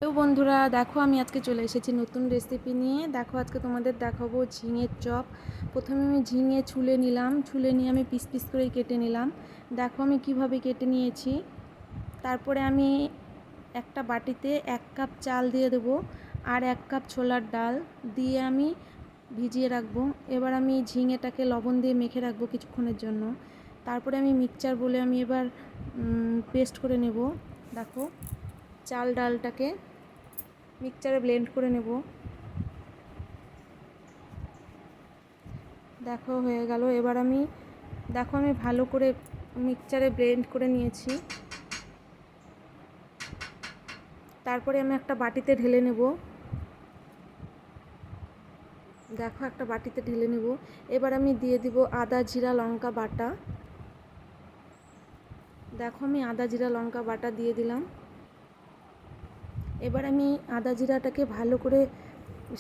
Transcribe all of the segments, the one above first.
তো বন্ধুরা দেখো আমি আজকে চলে এসেছি নতুন রেসিপি নিয়ে। দেখো আজকে তোমাদের দেখাবো ঝিঙের চপ। প্রথমে আমি ঝিঙে ছুলে নিলাম, ছুলে নিয়ে আমি পিস পিস করে কেটে নিলাম। দেখো আমি কিভাবে কেটে নিয়েছি। তারপরে আমি একটা বাটিতে 1 কাপ চাল দিয়ে দেবো আর 1 কাপ ছোলার ডাল দিয়ে আমি ভিজিয়ে রাখবো। এবার আমি ঝিঙেটাকে লবণ দিয়ে মেখে রাখবো কিছুক্ষণের জন্য। তারপরে আমি মিক্সচার বলে আমি এবার পেস্ট করে নেব। দেখো চাল ডালটাকে মিক্সচারে ব্লেন্ড করে নেব। দেখো হয়ে গেল। এবার আমি ভালো করে মিক্সচারে ব্লেন্ড করে নিয়েছি। তারপরে আমি একটা বাটিতে ঢেলে নেব। দেখো একটা বাটিতে ঢেলে নেব। এবার আমি দিয়ে দিব আদা জিরা লঙ্কা বাটা। দেখো আমি আদা জিরা লঙ্কা বাটা দিয়ে দিলাম। এবার আমি আদা জিরাটাকে ভালো করে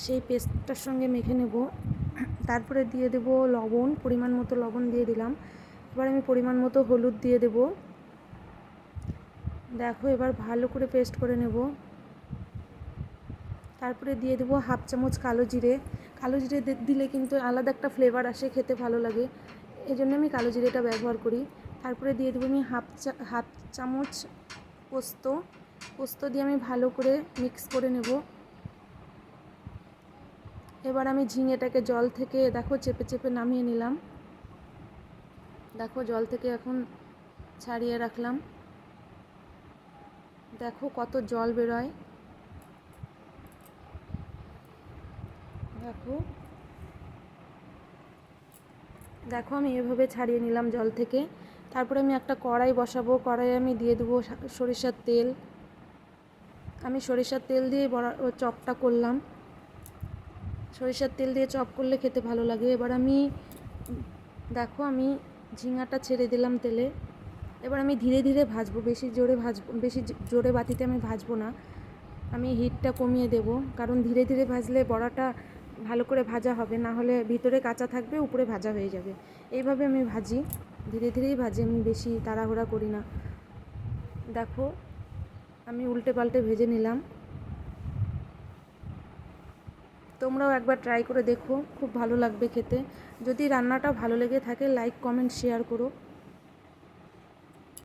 সেই পেস্টটার সঙ্গে মেখে নেব। তারপরে দিয়ে দেব লবণ, পরিমাণ মতো লবণ দিয়ে দিলাম। এবার আমি পরিমাণ মতো হলুদ দিয়ে দেব। দেখো এবার ভালো করে পেস্ট করে নেব। তারপরে দিয়ে দেব 1/2 চামচ কালো জিরে। কালো জিরে দিলে কিন্তু আলাদা একটা ফ্লেভার আসে, খেতে ভালো লাগে, এই জন্য আমি কালো জিরেটা ব্যবহার করি। তারপরে দিয়ে দেবো আমি হাফ চামচ পোস্ত দিয়ে আমি ভালো করে মিক্স করে নেব। এবার আমি ঝিঙেটাকে জল থেকে দেখো চেপে চেপে নামিয়ে নিলাম। দেখো জল থেকে এখন ছাড়িয়ে রাখলাম। দেখো কত জল বেরোয়। দেখো দেখো আমি এভাবে ছাড়িয়ে নিলাম জল থেকে। তারপরে আমি একটা কড়াই বসাবো। কড়াইয়ে আমি দিয়ে দেবো সরিষার তেল। আমি সরিষার তেল দিয়ে চপটা করলাম। সরিষার তেল দিয়ে চপ করলে খেতে ভালো লাগে। এবার আমি আমি ঝিঙাটা ছেড়ে দিলাম তেলে। এবার আমি ধীরে ধীরে ভাজবো, বেশি জোরে বাতিতে আমি ভাজবো না। আমি হিটটা কমিয়ে দেব, কারণ ধীরে ধীরে ভাজলে বড়াটা ভালো করে ভাজা হবে, না হলে ভিতরে কাঁচা থাকবে, উপরে ভাজা হয়ে যাবে। এইভাবে আমি ভাজি, ধীরে ধীরেই ভাজি, আমি বেশি তাড়াহুড়া করি না। দেখো আমি উল্টে পাল্টে ভেজে নিলাম। তোমরাও একবার ট্রাই করে দেখো, খুব ভালো লাগবে খেতে। যদি রান্নাটা ভালো লেগে থাকে লাইক কমেন্ট শেয়ার করো।